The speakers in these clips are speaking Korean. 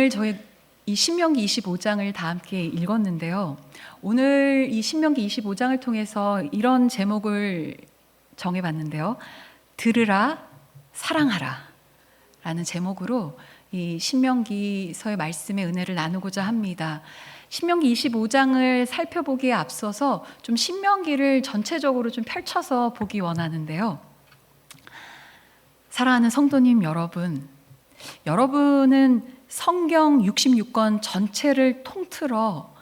오늘 저희 이 신명기 25장을 다 함께 읽었는데요. 오늘 이 신명기 25장을 통해서 이런 제목을 정해봤는데요. 들으라, 사랑하라 라는 제목으로 이 신명기서의 말씀의 은혜를 나누고자 합니다. 신명기 25장을 살펴보기에 앞서서 좀 신명기를 전체적으로 좀 펼쳐서 보기 원하는데요. 사랑하는 성도님 여러분, 여러분은 성경 66권 전체를 통틀어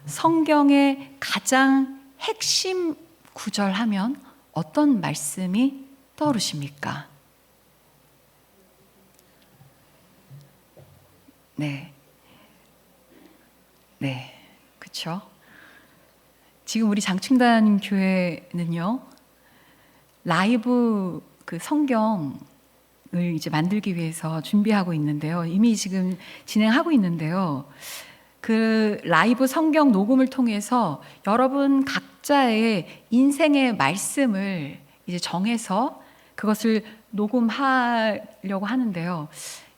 성경의 가장 핵심 구절 하면 어떤 말씀이 떠오르십니까? 네, 그렇죠. 지금 우리 장충단 교회는요, 라이브 그 성경을 이제 만들기 위해서 준비하고 있는데요. 이미 지금 진행하고 있는데요. 그 라이브 성경 녹음을 통해서 여러분 각자의 인생의 말씀을 이제 정해서 그것을 녹음하려고 하는데요.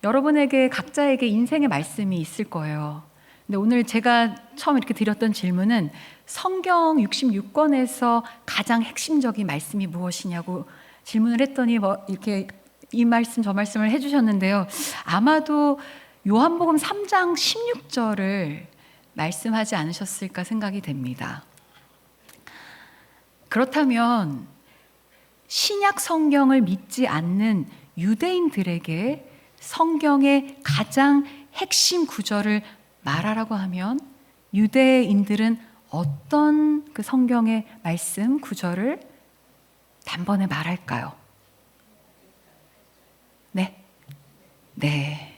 여러분에게 각자에게 인생의 말씀이 있을 거예요. 근데 오늘 제가 처음 이렇게 드렸던 질문은 성경 66권에서 가장 핵심적인 말씀이 무엇이냐고 질문을 했더니 이렇게 이 말씀 저 말씀을 해주셨는데요. 아마도 요한복음 3장 16절을 말씀하지 않으셨을까 생각이 됩니다. 그렇다면 신약 성경을 믿지 않는 유대인들에게 성경의 가장 핵심 구절을 말하라고 하면 유대인들은 어떤 그 성경의 말씀 구절을 단번에 말할까요? 네.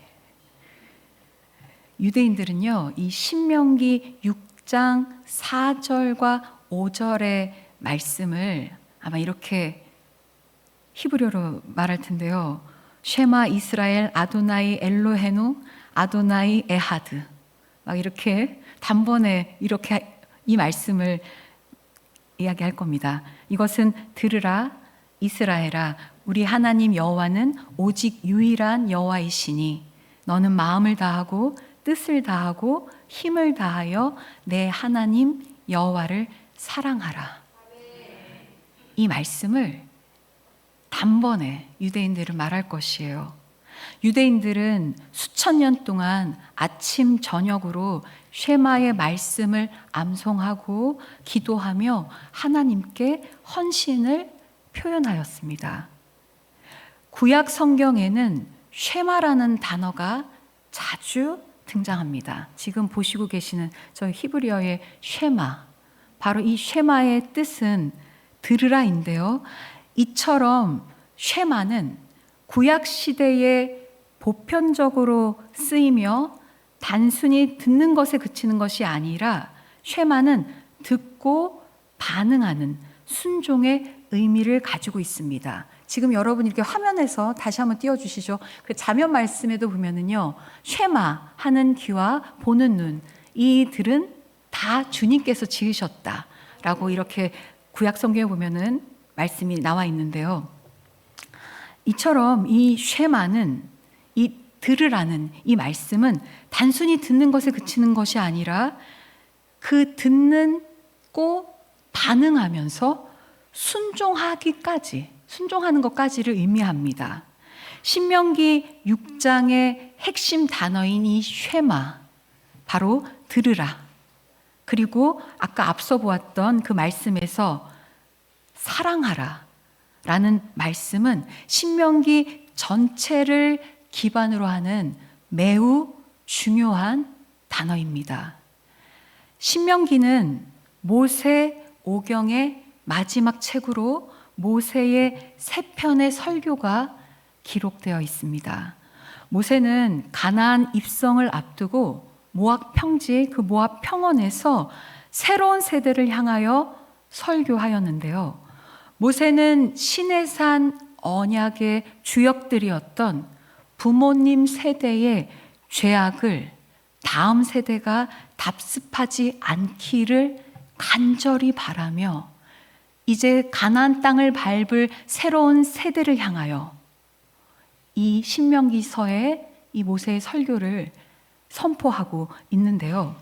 유대인들은요, 이 신명기 6장 4절과 5절의 말씀을 아마 이렇게 히브리어로 말할 텐데요. 쉐마 이스라엘 아도나이 엘로헤누 아도나이 에하드, 막 이렇게 단번에 이렇게 이 말씀을 이야기할 겁니다. 이것은 들으라 이스라엘아, 우리 하나님 여호와는 오직 유일한 여호와이시니 너는 마음을 다하고 뜻을 다하고 힘을 다하여 내 하나님 여호와를 사랑하라. 이 말씀을 단번에 유대인들은 말할 것이에요. 유대인들은 수천 년 동안 아침 저녁으로 쉐마의 말씀을 암송하고 기도하며 하나님께 헌신을 표현하였습니다. 구약 성경에는 쉐마라는 단어가 자주 등장합니다. 지금 보시고 계시는 저 히브리어의 쉐마, 바로 이 쉐마의 뜻은 들으라인데요. 이처럼 쉐마는 구약 시대에 보편적으로 쓰이며 단순히 듣는 것에 그치는 것이 아니라 쉐마는 듣고 반응하는 순종의 의미를 가지고 있습니다. 지금 여러분 이렇게 화면에서 다시 한번 띄워주시죠. 그 자면 말씀에도 보면은요, 쉐마 하는 귀와 보는 눈, 이들은 다 주님께서 지으셨다라고 이렇게 구약 성경에 보면은 말씀이 나와 있는데요. 이처럼 이 쉐마는, 이 들으라는 이 말씀은 단순히 듣는 것에 그치는 것이 아니라 그 듣고 반응하면서 순종하는 것까지를 의미합니다. 신명기 6장의 핵심 단어인 이 쉐마, 바로 들으라. 그리고 아까 앞서 보았던 그 말씀에서 사랑하라 라는 말씀은 신명기 전체를 기반으로 하는 매우 중요한 단어입니다. 신명기는 모세 오경의 마지막 책으로 모세의 3편의 설교가 기록되어 있습니다. 모세는 가나안 입성을 앞두고 모압 평지, 그 모압 평원에서 새로운 세대를 향하여 설교하였는데요. 모세는 시내산 언약의 주역들이었던 부모님 세대의 죄악을 다음 세대가 답습하지 않기를 간절히 바라며 이제 가나안 땅을 밟을 새로운 세대를 향하여 이 신명기서의 이 모세의 설교를 선포하고 있는데요.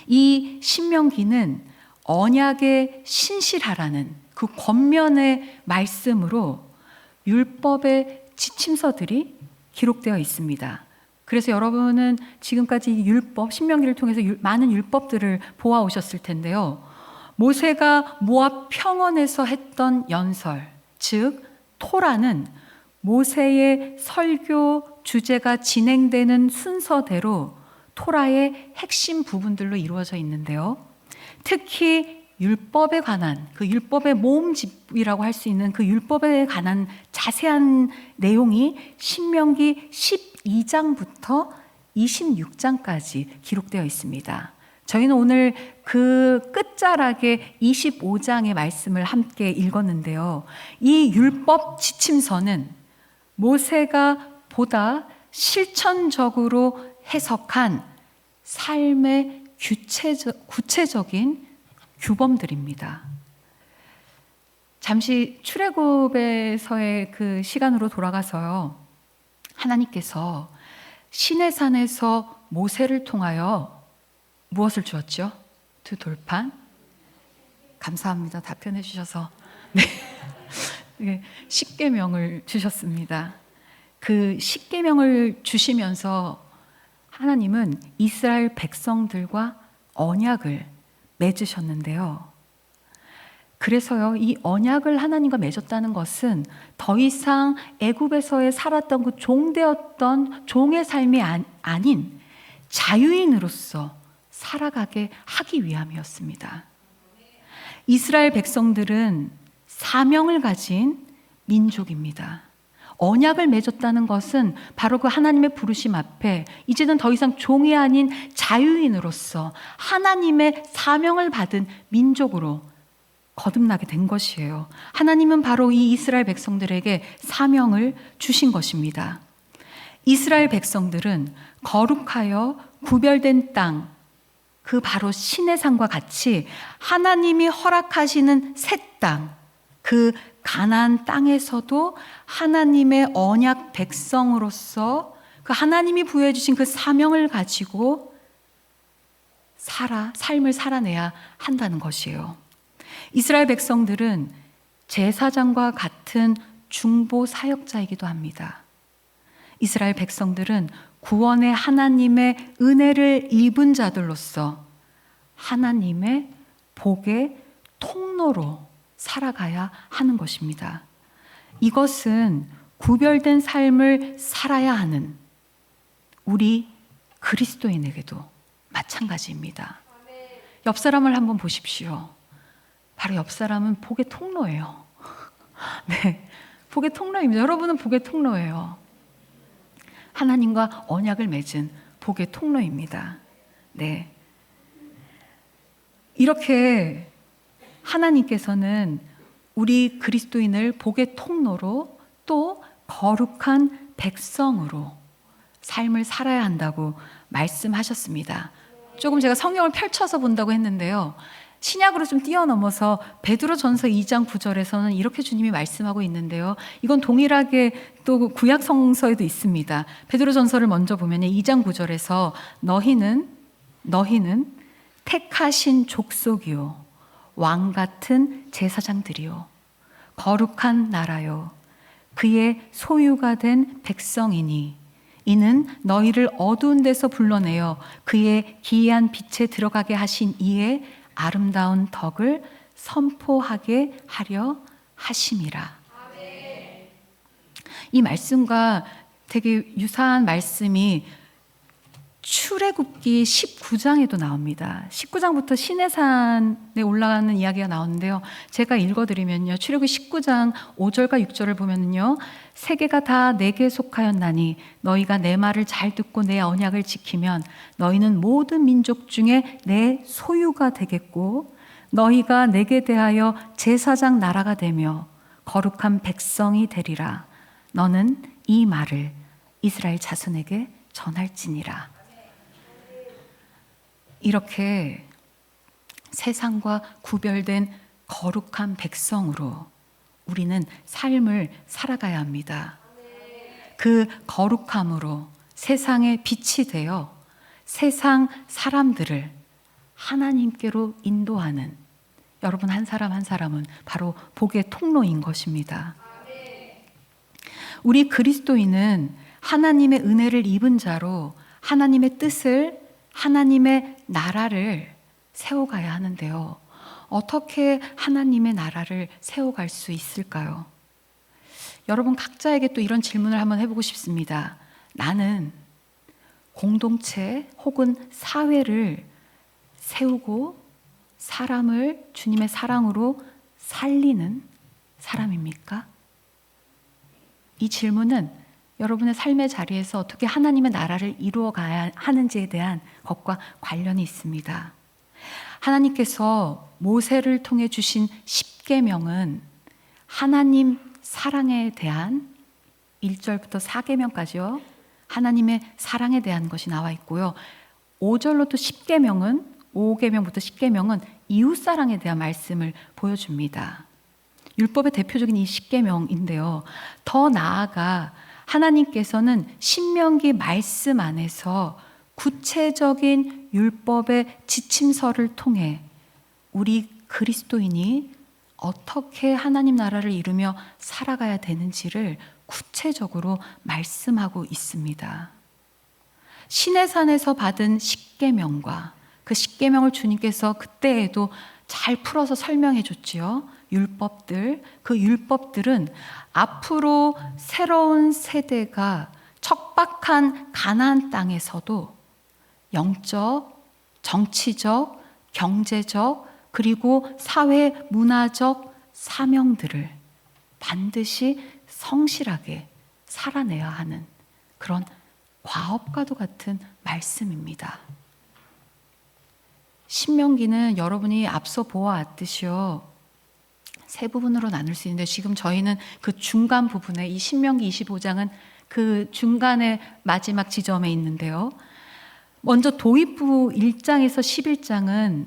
이 신명기는 언약에 신실하라는 그 권면의 말씀으로 율법의 지침서들이 기록되어 있습니다. 그래서 여러분은 지금까지 율법, 신명기를 통해서 많은 율법들을 보아오셨을 텐데요. 모세가 모압 평원에서 했던 연설, 즉 토라는 모세의 설교 주제가 진행되는 순서대로 토라의 핵심 부분들로 이루어져 있는데요. 특히 율법에 관한, 그 율법의 모음집이라고 할 수 있는 그 율법에 관한 자세한 내용이 신명기 12장부터 26장까지 기록되어 있습니다. 저희는 오늘 그 끝자락에 25장의 말씀을 함께 읽었는데요. 이 율법 지침서는 모세가 보다 실천적으로 해석한 삶의 구체적인 규범들입니다. 잠시 출애굽에서의 그 시간으로 돌아가서요. 하나님께서 시내산에서 모세를 통하여 무엇을 주었죠? 두 돌판? 감사합니다. 답변해 주셔서. 네. 십계명을 주셨습니다. 그 십계명을 주시면서 하나님은 이스라엘 백성들과 언약을 맺으셨는데요. 그래서요, 이 언약을 하나님과 맺었다는 것은 더 이상 애굽에서의 살았던 그 종되었던 종의 삶이 아닌 자유인으로서 살아가게 하기 위함이었습니다. 이스라엘 백성들은 사명을 가진 민족입니다. 언약을 맺었다는 것은 바로 그 하나님의 부르심 앞에 이제는 더 이상 종이 아닌 자유인으로서 하나님의 사명을 받은 민족으로 거듭나게 된 것이에요. 하나님은 바로 이 이스라엘 백성들에게 사명을 주신 것입니다. 이스라엘 백성들은 거룩하여 구별된 땅, 그 바로 시내산과 같이 하나님이 허락하시는 새 땅, 그 가나안 땅에서도 하나님의 언약 백성으로서 그 하나님이 부여해 주신 그 사명을 가지고 삶을 살아내야 한다는 것이에요. 이스라엘 백성들은 제사장과 같은 중보 사역자이기도 합니다. 이스라엘 백성들은 구원의 하나님의 은혜를 입은 자들로서 하나님의 복의 통로로 살아가야 하는 것입니다. 이것은 구별된 삶을 살아야 하는 우리 그리스도인에게도 마찬가지입니다. 옆 사람을 한번 보십시오. 바로 옆 사람은 복의 통로예요. 네, 복의 통로입니다. 여러분은 복의 통로예요. 하나님과 언약을 맺은 복의 통로입니다. 네, 이렇게 하나님께서는 우리 그리스도인을 복의 통로로 또 거룩한 백성으로 삶을 살아야 한다고 말씀하셨습니다. 조금 제가 성경을 펼쳐서 본다고 했는데요. 신약으로 좀 뛰어넘어서 베드로전서 2장 9절에서는 이렇게 주님이 말씀하고 있는데요. 이건 동일하게 또 구약 성서에도 있습니다. 베드로전서를 먼저 보면 2장 9절에서 너희는 택하신 족속이요 왕 같은 제사장들이요 거룩한 나라요 그의 소유가 된 백성이니 이는 너희를 어두운 데서 불러내어 그의 기이한 빛에 들어가게 하신 이의 아름다운 덕을 선포하게 하려 하심이라. 이 말씀과 되게 유사한 말씀이 출애굽기 19장에도 나옵니다. 19장부터 시내산에 올라가는 이야기가 나오는데요. 제가 읽어드리면요. 출애굽기 19장 5절과 6절을 보면요. 세계가 다 내게 속하였나니 너희가 내 말을 잘 듣고 내 언약을 지키면 너희는 모든 민족 중에 내 소유가 되겠고 너희가 내게 대하여 제사장 나라가 되며 거룩한 백성이 되리라. 너는 이 말을 이스라엘 자손에게 전할지니라. 이렇게 세상과 구별된 거룩한 백성으로 우리는 삶을 살아가야 합니다. 그 거룩함으로 세상의 빛이 되어 세상 사람들을 하나님께로 인도하는 여러분 한 사람 한 사람은 바로 복의 통로인 것입니다. 우리 그리스도인은 하나님의 은혜를 입은 자로 하나님의 뜻을, 하나님의 나라를 세워가야 하는데요. 어떻게 하나님의 나라를 세워갈 수 있을까요? 여러분 각자에게 또 이런 질문을 한번 해보고 싶습니다. 나는 공동체 혹은 사회를 세우고 사람을 주님의 사랑으로 살리는 사람입니까? 이 질문은 여러분의 삶의 자리에서 어떻게 하나님의 나라를 이루어가야 하는지에 대한 것과 관련이 있습니다. 하나님께서 모세를 통해 주신 십계명은 하나님 사랑에 대한 1절부터 4계명까지요. 하나님의 사랑에 대한 것이 나와 있고요. 5절로 또 5계명부터 10계명은 이웃사랑에 대한 말씀을 보여줍니다. 율법의 대표적인 이 10계명인데요. 더 나아가 하나님께서는 신명기 말씀 안에서 구체적인 율법의 지침서를 통해 우리 그리스도인이 어떻게 하나님 나라를 이루며 살아가야 되는지를 구체적으로 말씀하고 있습니다. 시내산에서 받은 십계명과 그 십계명을 주님께서 그때에도 잘 풀어서 설명해 줬지요. 율법들, 그 율법들은 앞으로 새로운 세대가 척박한 가나안 땅에서도 영적, 정치적, 경제적, 그리고 사회 문화적 사명들을 반드시 성실하게 살아내야 하는 그런 과업과도 같은 말씀입니다. 신명기는 여러분이 앞서 보아왔듯이요, 세 부분으로 나눌 수 있는데 지금 저희는 그 중간 부분에 이 신명기 25장은 그 중간에 마지막 지점에 있는데요. 먼저 도입부 1장에서 11장은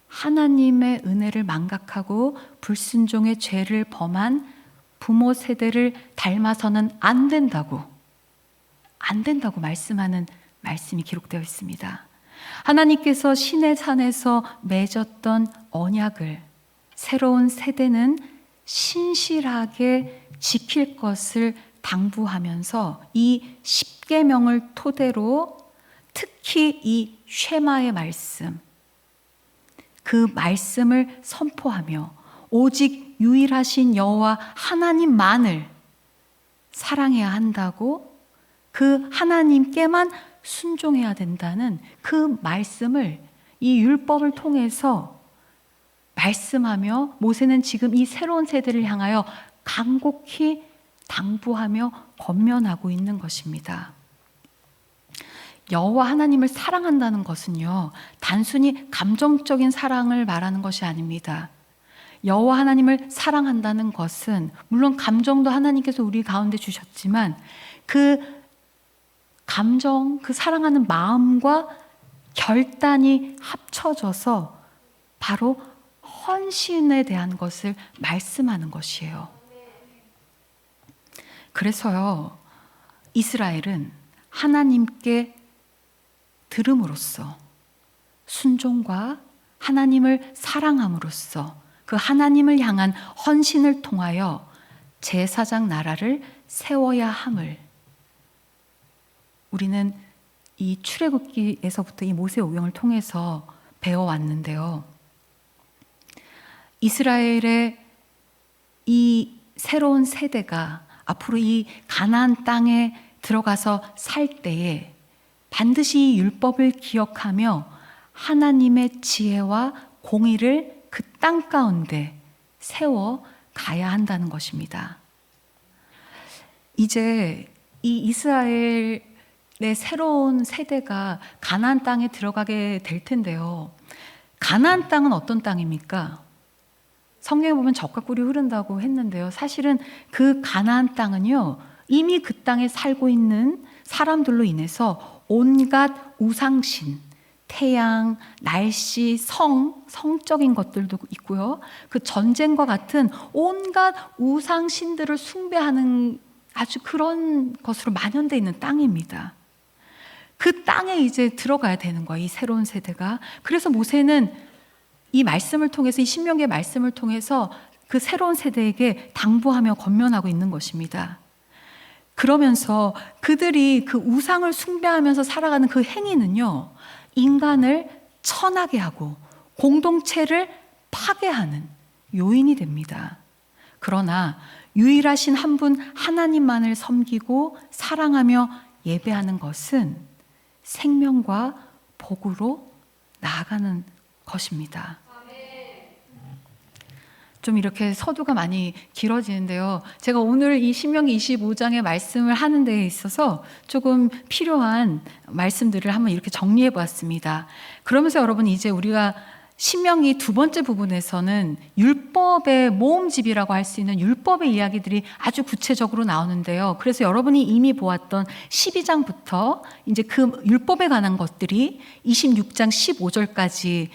하나님의 은혜를 망각하고 불순종의 죄를 범한 부모 세대를 닮아서는 안 된다고 말씀하는 말씀이 기록되어 있습니다. 하나님께서 신의 산에서 맺었던 언약을 새로운 세대는 신실하게 지킬 것을 당부하면서 이 십계명을 토대로 특히 이 쉐마의 말씀, 그 말씀을 선포하며 오직 유일하신 여호와 하나님만을 사랑해야 한다고, 그 하나님께만 순종해야 된다는 그 말씀을 이 율법을 통해서 말씀하며 모세는 지금 이 새로운 세대를 향하여 간곡히 당부하며 권면하고 있는 것입니다. 여호와 하나님을 사랑한다는 것은요, 단순히 감정적인 사랑을 말하는 것이 아닙니다. 여호와 하나님을 사랑한다는 것은 물론 감정도 하나님께서 우리 가운데 주셨지만 그 감정, 그 사랑하는 마음과 결단이 합쳐져서 바로 헌신에 대한 것을 말씀하는 것이에요. 그래서요, 이스라엘은 하나님께 들음으로써 순종과 하나님을 사랑함으로써 그 하나님을 향한 헌신을 통하여 제사장 나라를 세워야 함을 우리는 이 출애굽기에서부터 이 모세 오경을 통해서 배워왔는데요. 이스라엘의 이 새로운 세대가 앞으로 이 가나안 땅에 들어가서 살 때에 반드시 이 율법을 기억하며 하나님의 지혜와 공의를 그 땅 가운데 세워 가야 한다는 것입니다. 이제 이 이스라엘의 새로운 세대가 가나안 땅에 들어가게 될 텐데요. 가나안 땅은 어떤 땅입니까? 성경에 보면 젖과 꿀이 흐른다고 했는데요. 사실은 그 가나안 땅은요, 이미 그 땅에 살고 있는 사람들로 인해서 온갖 우상신, 태양, 날씨, 성적인 것들도 있고요. 그 전쟁과 같은 온갖 우상신들을 숭배하는 아주 그런 것으로 만연되어 있는 땅입니다. 그 땅에 이제 들어가야 되는 거야, 이 새로운 세대가. 그래서 모세는 이 말씀을 통해서, 이 신명기의 말씀을 통해서 그 새로운 세대에게 당부하며 권면하고 있는 것입니다. 그러면서 그들이 그 우상을 숭배하면서 살아가는 그 행위는요, 인간을 천하게 하고 공동체를 파괴하는 요인이 됩니다. 그러나 유일하신 한 분 하나님만을 섬기고 사랑하며 예배하는 것은 생명과 복으로 나아가는 것입니다. 좀 이렇게 서두가 많이 길어지는데요. 제가 오늘 이 신명기 25장의 말씀을 하는 데 있어서 조금 필요한 말씀들을 한번 이렇게 정리해 보았습니다. 그러면서 여러분, 이제 우리가 신명기 두 번째 부분에서는 율법의 모음집이라고 할 수 있는 율법의 이야기들이 아주 구체적으로 나오는데요. 그래서 여러분이 이미 보았던 12장부터 이제 그 율법에 관한 것들이 26장 15절까지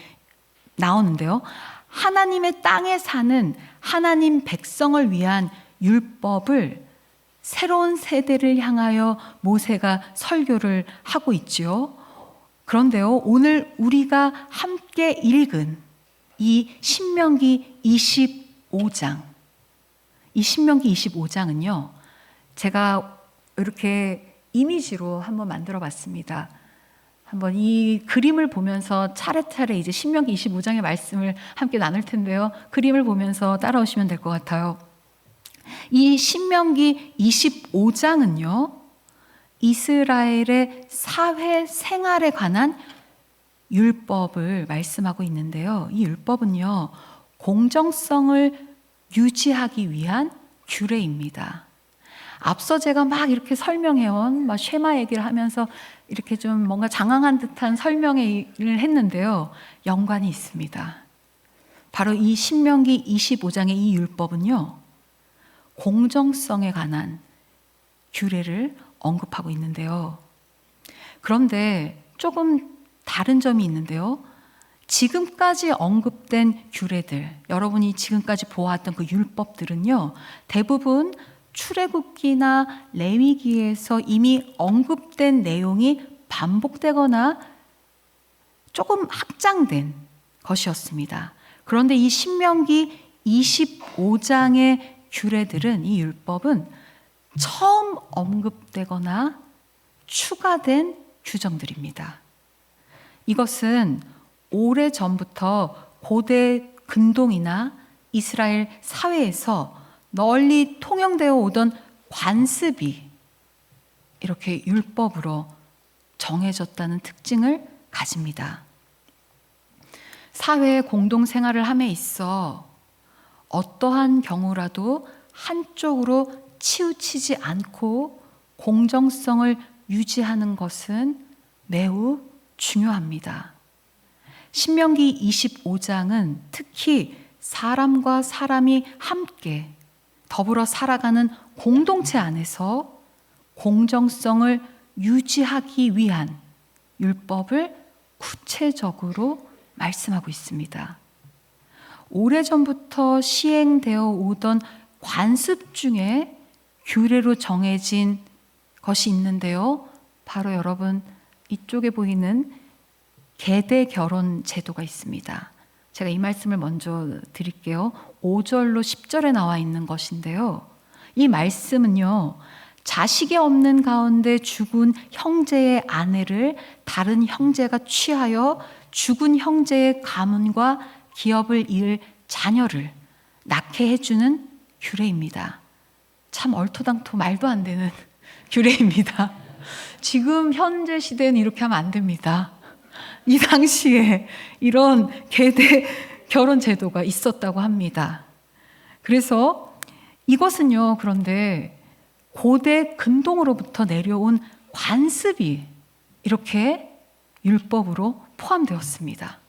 나오는데요. 하나님의 땅에 사는 하나님 백성을 위한 율법을 새로운 세대를 향하여 모세가 설교를 하고 있죠. 그런데요, 오늘 우리가 함께 읽은 이 신명기 25장, 이 신명기 25장은요, 제가 이렇게 이미지로 한번 만들어 봤습니다. 한번 이 그림을 보면서 차례차례 이제 신명기 25장의 말씀을 함께 나눌 텐데요. 그림을 보면서 따라오시면 될 것 같아요. 이 신명기 25장은요, 이스라엘의 사회 생활에 관한 율법을 말씀하고 있는데요. 이 율법은요, 공정성을 유지하기 위한 규례입니다. 앞서 제가 막 이렇게 설명해온 막 쉐마 얘기를 하면서 이렇게 좀 뭔가 장황한 듯한 설명을 했는데요. 연관이 있습니다. 바로 이 신명기 25장의 이 율법은요, 공정성에 관한 규례를 언급하고 있는데요. 그런데 조금 다른 점이 있는데요. 지금까지 언급된 규례들, 여러분이 지금까지 보았던 그 율법들은요, 대부분 출애굽기나 레위기에서 이미 언급된 내용이 반복되거나 조금 확장된 것이었습니다. 그런데 이 신명기 25장의 규례들은, 이 율법은 처음 언급되거나 추가된 규정들입니다. 이것은 오래전부터 고대 근동이나 이스라엘 사회에서 널리 통용되어 오던 관습이 이렇게 율법으로 정해졌다는 특징을 가집니다. 사회 공동생활을 함에 있어 어떠한 경우라도 한쪽으로 치우치지 않고 공정성을 유지하는 것은 매우 중요합니다. 신명기 25장은 특히 사람과 사람이 함께 더불어 살아가는 공동체 안에서 공정성을 유지하기 위한 율법을 구체적으로 말씀하고 있습니다. 오래전부터 시행되어 오던 관습 중에 규례로 정해진 것이 있는데요. 바로 여러분, 이쪽에 보이는 계대 결혼 제도가 있습니다. 제가 이 말씀을 먼저 드릴게요. 5절로 10절에 나와 있는 것인데요. 이 말씀은요, 자식이 없는 가운데 죽은 형제의 아내를 다른 형제가 취하여 죽은 형제의 가문과 기업을 이을 자녀를 낳게 해주는 규례입니다. 참 얼토당토 말도 안 되는 규례입니다. 지금 현재 시대는 이렇게 하면 안 됩니다. 이 당시에 이런 계대 결혼 제도가 있었다고 합니다. 그래서 이것은요, 그런데 고대 근동으로부터 내려온 관습이 이렇게 율법으로 포함되었습니다.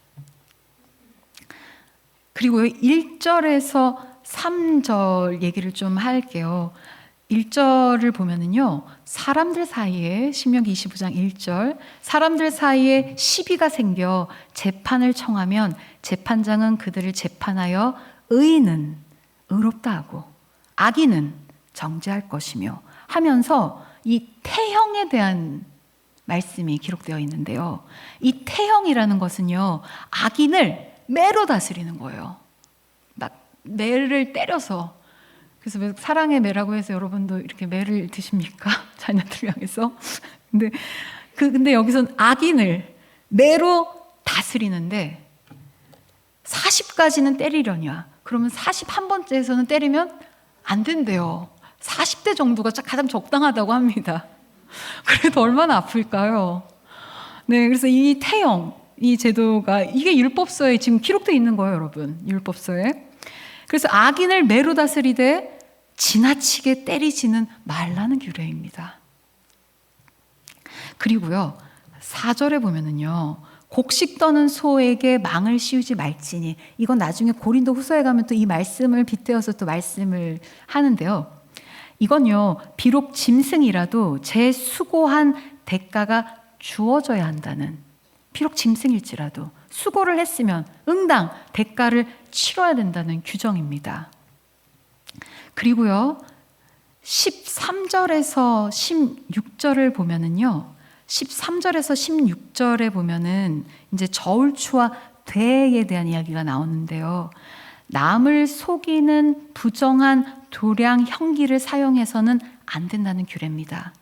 그리고 1절에서 3절 얘기를 좀 할게요. 1절을 보면은요, 사람들 사이에, 신명기 25장 1절, 사람들 사이에 시비가 생겨 재판을 청하면 재판장은 그들을 재판하여 의인은 의롭다 하고 악인은 정죄할 것이며 하면서 이 태형에 대한 말씀이 기록되어 있는데요. 이 태형이라는 것은요, 악인을 매로 다스리는 거예요. 막 매를 때려서. 그래서 왜 사랑의 매라고 해서 여러분도 이렇게 매를 드십니까? 자녀들 향해서. 근데 여기서는 악인을 매로 다스리는데 40까지는 때리려냐? 그러면 41번째에서는 때리면 안 된대요. 40대 정도가 가장 적당하다고 합니다. 그래도 얼마나 아플까요? 네, 그래서 이 태형, 이 제도가 이게 율법서에 지금 기록되어 있는 거예요, 여러분. 율법서에. 그래서 악인을 매로 다스리되 지나치게 때리지는 말라는 규례입니다. 그리고요, 4절에 보면은요, 곡식 떠는 소에게 망을 씌우지 말지니, 이건 나중에 고린도 후서에 가면 또 이 말씀을 빗대어서 또 말씀을 하는데요. 이건요, 비록 짐승이라도 제 수고한 대가가 주어져야 한다는, 비록 짐승일지라도 수고를 했으면 응당 대가를 치러야 된다는 규정입니다. 그리고요, 13절에서 16절을 보면은요, 13절에서 16절에 보면은 이제 저울추와 대에 대한 이야기가 나오는데요. 남을 속이는 부정한 도량 형기를 사용해서는 안 된다는 규례입니다.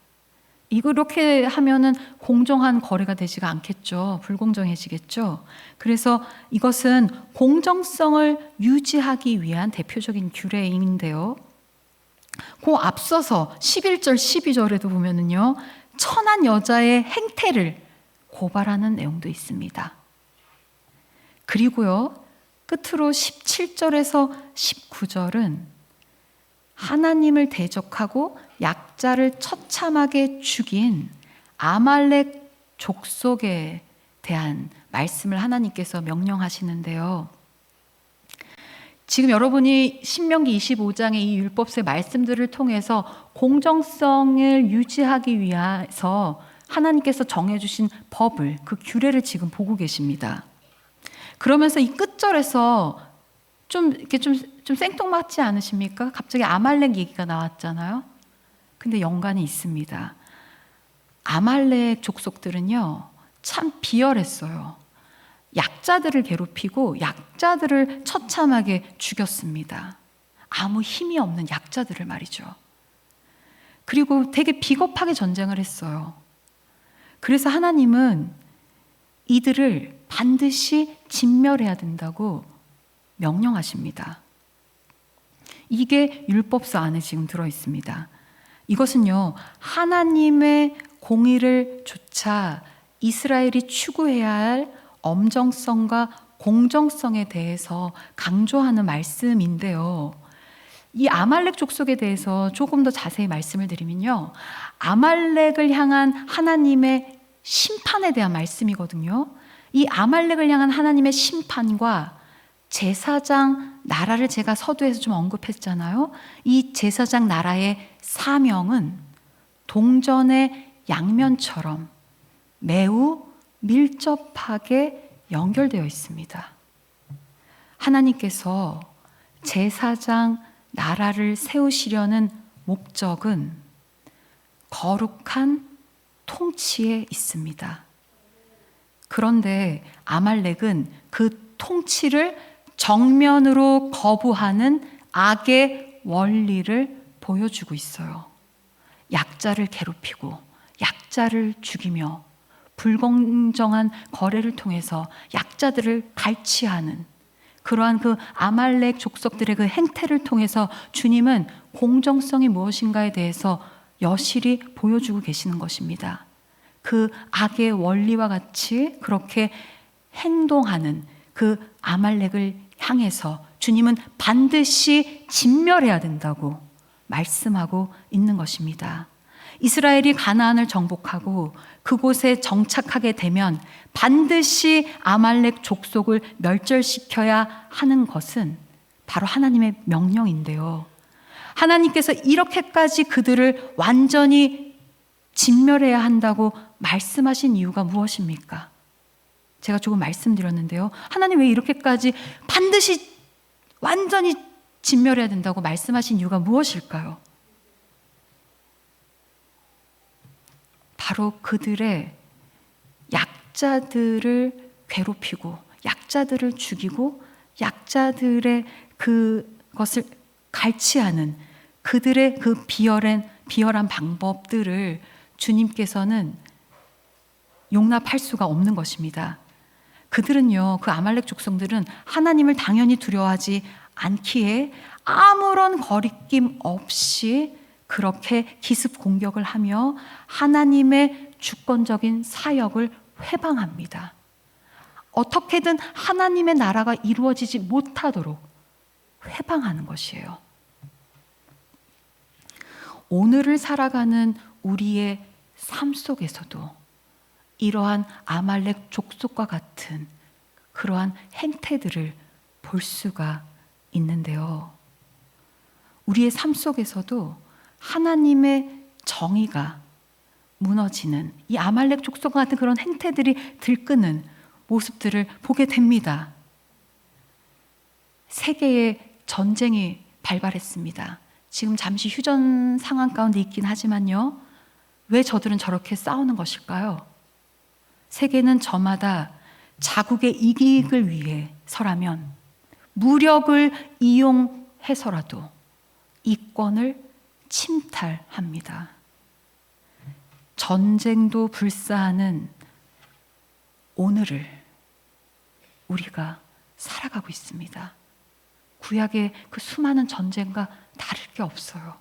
이렇게 하면은 공정한 거래가 되지가 않겠죠. 불공정해지겠죠. 그래서 이것은 공정성을 유지하기 위한 대표적인 규례인데요. 그 앞서서 11절, 12절에도 보면은요, 천한 여자의 행태를 고발하는 내용도 있습니다. 그리고요, 끝으로 17절에서 19절은 하나님을 대적하고 약자를 처참하게 죽인 아말렉 족속에 대한 말씀을 하나님께서 명령하시는데요. 지금 여러분이 신명기 25장의 이 율법서의 말씀들을 통해서 공정성을 유지하기 위해서 하나님께서 정해주신 법을, 그 규례를 지금 보고 계십니다. 그러면서 이 끝절에서 좀 생뚱맞지 않으십니까? 갑자기 아말렉 얘기가 나왔잖아요. 근데 연관이 있습니다. 아말렉 족속들은요, 참 비열했어요. 약자들을 괴롭히고 약자들을 처참하게 죽였습니다. 아무 힘이 없는 약자들을 말이죠. 그리고 되게 비겁하게 전쟁을 했어요. 그래서 하나님은 이들을 반드시 진멸해야 된다고 명령하십니다. 이게 율법서 안에 지금 들어 있습니다. 이것은요, 하나님의 공의를 조차 이스라엘이 추구해야 할 엄정성과 공정성에 대해서 강조하는 말씀인데요. 이 아말렉 족속에 대해서 조금 더 자세히 말씀을 드리면요, 아말렉을 향한 하나님의 심판에 대한 말씀이거든요. 이 아말렉을 향한 하나님의 심판과 제사장 나라를 제가 서두에서 좀 언급했잖아요. 이 제사장 나라의 사명은 동전의 양면처럼 매우 밀접하게 연결되어 있습니다. 하나님께서 제사장 나라를 세우시려는 목적은 거룩한 통치에 있습니다. 그런데 아말렉은 그 통치를 정면으로 거부하는 악의 원리를 보여주고 있어요. 약자를 괴롭히고 약자를 죽이며 불공정한 거래를 통해서 약자들을 갈취하는 그러한 그 아말렉 족속들의 그 행태를 통해서 주님은 공정성이 무엇인가에 대해서 여실히 보여주고 계시는 것입니다. 그 악의 원리와 같이 그렇게 행동하는 그 아말렉을 향해서 주님은 반드시 진멸해야 된다고 말씀하고 있는 것입니다. 이스라엘이 가나안을 정복하고 그곳에 정착하게 되면 반드시 아말렉 족속을 멸절시켜야 하는 것은 바로 하나님의 명령인데요. 하나님께서 이렇게까지 그들을 완전히 진멸해야 한다고 말씀하신 이유가 무엇입니까? 제가 조금 말씀드렸는데요. 하나님 왜 이렇게까지 반드시 완전히 진멸해야 된다고 말씀하신 이유가 무엇일까요? 바로 그들의 약자들을 괴롭히고 약자들을 죽이고 약자들의 그것을 갈취하는 그들의 그 비열한 방법들을 주님께서는 용납할 수가 없는 것입니다. 그들은요, 그 아말렉 족속들은 하나님을 당연히 두려워하지 않기에 아무런 거리낌 없이 그렇게 기습 공격을 하며 하나님의 주권적인 사역을 회방합니다. 어떻게든 하나님의 나라가 이루어지지 못하도록 회방하는 것이에요. 오늘을 살아가는 우리의 삶 속에서도 이러한 아말렉 족속과 같은 그러한 행태들을 볼 수가 있는데요. 우리의 삶 속에서도 하나님의 정의가 무너지는 이 아말렉 족속과 같은 그런 행태들이 들끓는 모습들을 보게 됩니다. 세계의 전쟁이 발발했습니다. 지금 잠시 휴전 상황 가운데 있긴 하지만요. 왜 저들은 저렇게 싸우는 것일까요? 세계는 저마다 자국의 이익을 위해서라면 무력을 이용해서라도 이권을 침탈합니다. 전쟁도 불사하는 오늘을 우리가 살아가고 있습니다. 구약의 그 수많은 전쟁과 다를 게 없어요.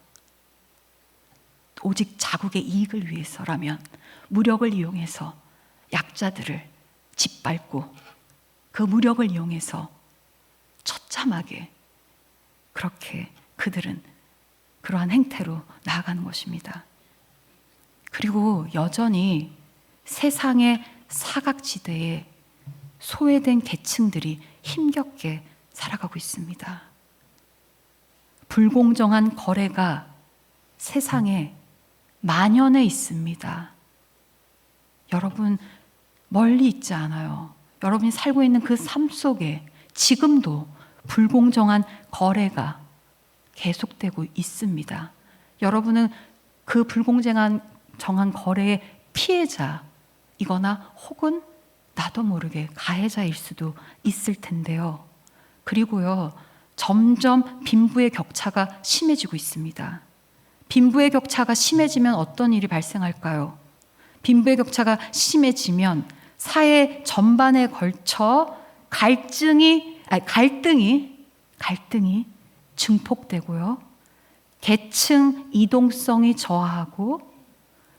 오직 자국의 이익을 위해서라면 무력을 이용해서 약자들을 짓밟고 그 무력을 이용해서 처참하게 그렇게 그들은 그러한 행태로 나아가는 것입니다. 그리고 여전히 세상의 사각지대에 소외된 계층들이 힘겹게 살아가고 있습니다. 불공정한 거래가 세상에 만연해 있습니다. 여러분 멀리 있지 않아요. 여러분이 살고 있는 그 삶 속에 지금도 불공정한 거래가 계속되고 있습니다. 여러분은 그 불공정한 거래의 피해자이거나 혹은 나도 모르게 가해자일 수도 있을 텐데요. 그리고요, 점점 빈부의 격차가 심해지고 있습니다. 빈부의 격차가 심해지면 어떤 일이 발생할까요? 빈부의 격차가 심해지면 사회 전반에 걸쳐 갈등이 증폭되고요. 계층 이동성이 저하하고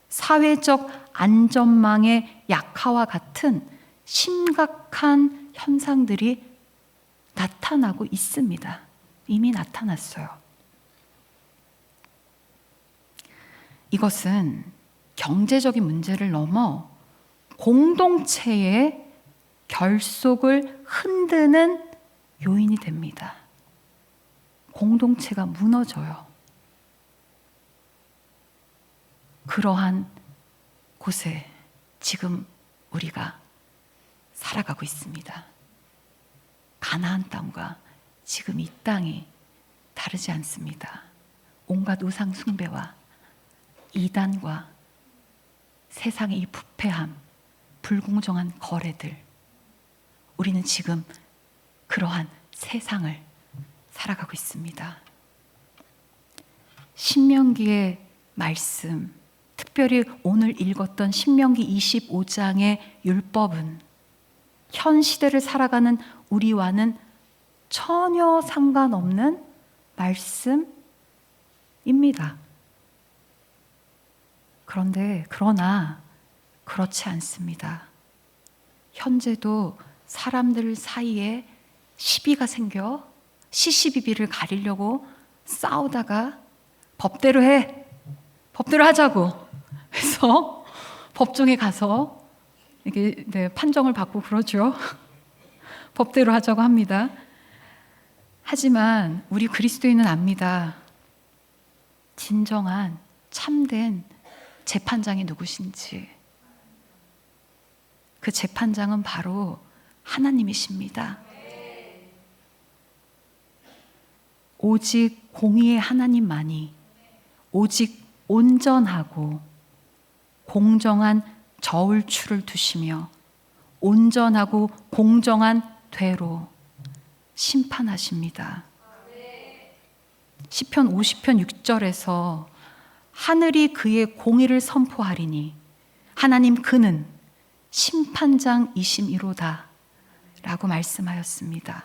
사회적 안전망의 약화와 같은 심각한 현상들이 나타나고 있습니다. 이미 나타났어요. 이것은 경제적인 문제를 넘어 공동체의 결속을 흔드는 요인이 됩니다. 공동체가 무너져요. 그러한 곳에 지금 우리가 살아가고 있습니다. 가나안 땅과 지금 이 땅이 다르지 않습니다. 온갖 우상 숭배와 이단과 세상의 이 부패함, 불공정한 거래들, 우리는 지금 그러한 세상을 살아가고 있습니다. 신명기의 말씀, 특별히 오늘 읽었던 신명기 25장의 율법은 현 시대를 살아가는 우리와는 전혀 상관없는 말씀입니다. 그러나 그렇지 않습니다. 현재도 사람들 사이에 시비가 생겨 시시비비를 가리려고 싸우다가 법대로 하자고 해서 법정에 가서 이렇게 판정을 받고 그러죠. 법대로 하자고 합니다. 하지만 우리 그리스도인은 압니다. 진정한 참된 재판장이 누구신지. 그 재판장은 바로 하나님이십니다. 오직 공의의 하나님만이 오직 온전하고 공정한 저울추를 두시며 온전하고 공정한 되로 심판하십니다. 시편 50편 6절에서 하늘이 그의 공의를 선포하리니 하나님 그는 심판장이심이로다 라고 말씀하였습니다.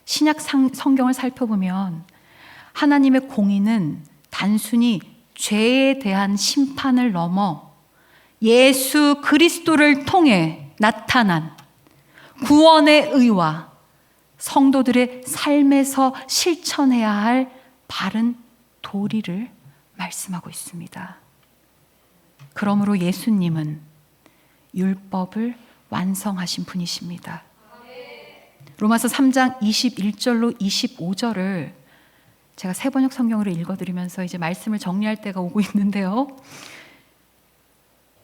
신약 성경을 살펴보면 하나님의 공의는 단순히 죄에 대한 심판을 넘어 예수 그리스도를 통해 나타난 구원의 의와 성도들의 삶에서 실천해야 할 바른 도리를 말씀하고 있습니다. 그러므로 예수님은 율법을 완성하신 분이십니다. 로마서 3장 21절로 25절을 제가 새번역 성경으로 읽어드리면서 이제 말씀을 정리할 때가 오고 있는데요.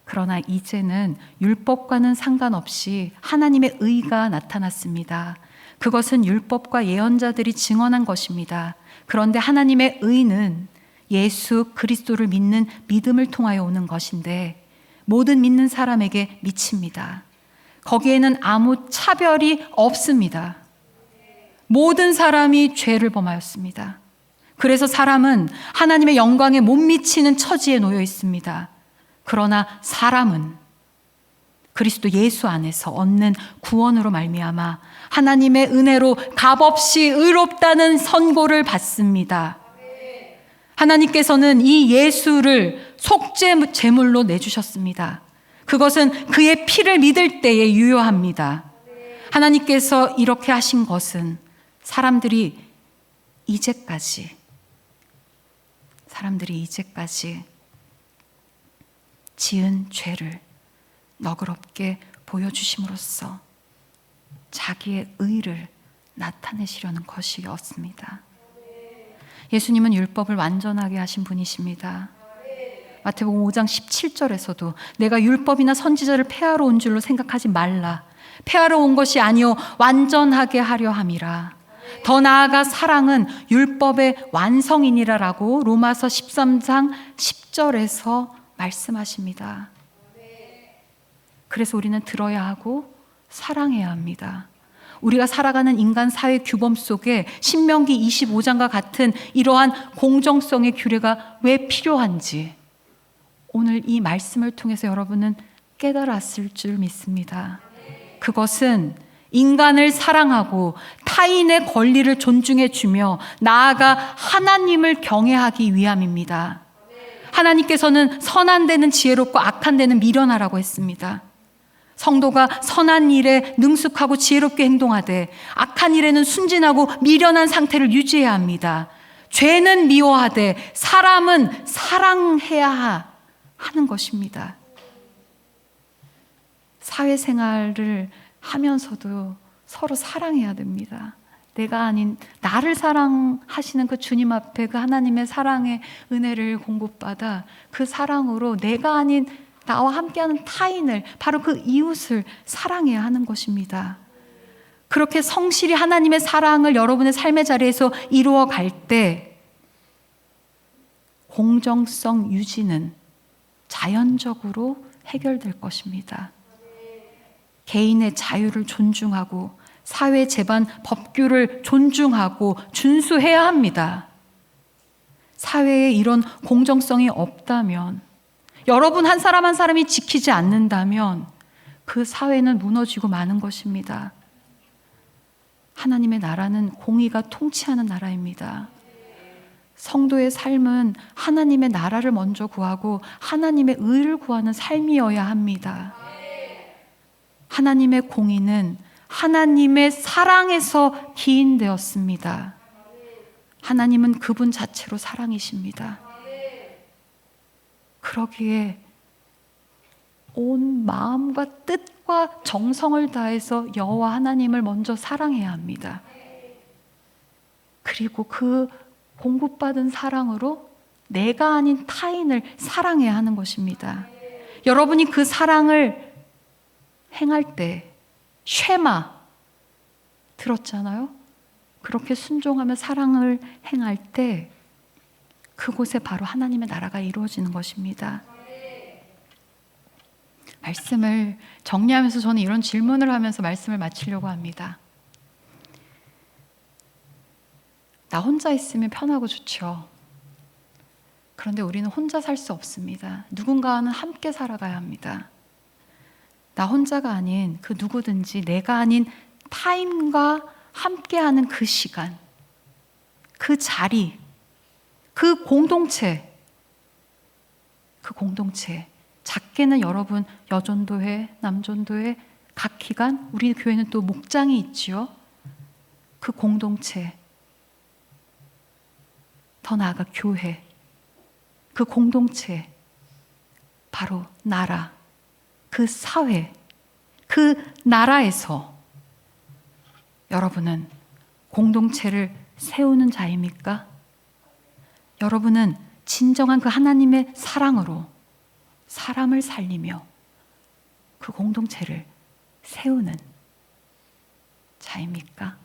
그러나 이제는 율법과는 상관없이 하나님의 의가 나타났습니다. 그것은 율법과 예언자들이 증언한 것입니다. 그런데 하나님의 의는 예수 그리스도를 믿는 믿음을 통하여 오는 것인데 모든 믿는 사람에게 미칩니다. 거기에는 아무 차별이 없습니다. 모든 사람이 죄를 범하였습니다. 그래서 사람은 하나님의 영광에 못 미치는 처지에 놓여 있습니다. 그러나 사람은 그리스도 예수 안에서 얻는 구원으로 말미암아 하나님의 은혜로 값없이 의롭다는 선고를 받습니다. 하나님께서는 이 예수를 속죄 제물로 내주셨습니다. 그것은 그의 피를 믿을 때에 유효합니다. 하나님께서 이렇게 하신 것은 사람들이 이제까지 지은 죄를 너그럽게 보여주심으로써 자기의 의를 나타내시려는 것이었습니다. 예수님은 율법을 완전하게 하신 분이십니다. 마태복음 5장 17절에서도 내가 율법이나 선지자를 폐하러 온 줄로 생각하지 말라. 폐하러 온 것이 아니요 완전하게 하려 함이라. 더 나아가 사랑은 율법의 완성이니라라고 로마서 13장 10절에서 말씀하십니다. 그래서 우리는 들어야 하고 사랑해야 합니다. 우리가 살아가는 인간 사회 규범 속에 신명기 25장과 같은 이러한 공정성의 규례가 왜 필요한지 오늘 이 말씀을 통해서 여러분은 깨달았을 줄 믿습니다. 그것은 인간을 사랑하고 타인의 권리를 존중해 주며 나아가 하나님을 경외하기 위함입니다. 하나님께서는 선한 데는 지혜롭고 악한 데는 미련하라고 했습니다. 성도가 선한 일에 능숙하고 지혜롭게 행동하되 악한 일에는 순진하고 미련한 상태를 유지해야 합니다. 죄는 미워하되 사람은 사랑해야 하는 것입니다. 사회생활을 하면서도 서로 사랑해야 됩니다. 내가 아닌 나를 사랑하시는 그 주님 앞에 그 하나님의 사랑의 은혜를 공급받아 그 사랑으로 내가 아닌 나와 함께하는 타인을 바로 그 이웃을 사랑해야 하는 것입니다. 그렇게 성실히 하나님의 사랑을 여러분의 삶의 자리에서 이루어 갈 때 공정성 유지는 자연적으로 해결될 것입니다. 개인의 자유를 존중하고 사회 제반 법규를 존중하고 준수해야 합니다. 사회에 이런 공정성이 없다면 여러분 한 사람 한 사람이 지키지 않는다면 그 사회는 무너지고 마는 것입니다. 하나님의 나라는 공의가 통치하는 나라입니다. 성도의 삶은 하나님의 나라를 먼저 구하고 하나님의 의를 구하는 삶이어야 합니다. 하나님의 공의는 하나님의 사랑에서 기인되었습니다. 하나님은 그분 자체로 사랑이십니다. 그러기에 온 마음과 뜻과 정성을 다해서 여호와 하나님을 먼저 사랑해야 합니다. 그리고 그 공급받은 사랑으로 내가 아닌 타인을 사랑해야 하는 것입니다. 여러분이 그 사랑을 행할 때 쉐마 들었잖아요? 그렇게 순종하며 사랑을 행할 때 그곳에 바로 하나님의 나라가 이루어지는 것입니다. 말씀을 정리하면서 저는 이런 질문을 하면서 말씀을 마치려고 합니다. 나 혼자 있으면 편하고 좋죠. 그런데 우리는 혼자 살 수 없습니다. 누군가와는 함께 살아가야 합니다. 나 혼자가 아닌 그 누구든지 내가 아닌 타인과 함께하는 그 시간, 그 자리, 그 공동체, 작게는 여러분 여전도회, 남전도회, 각 기관, 우리 교회는 또 목장이 있지요. 그 공동체, 더 나아가 교회, 그 공동체, 바로 나라, 그 사회, 그 나라에서 여러분은 공동체를 세우는 자입니까? 여러분은 진정한 그 하나님의 사랑으로 사람을 살리며 그 공동체를 세우는 자입니까?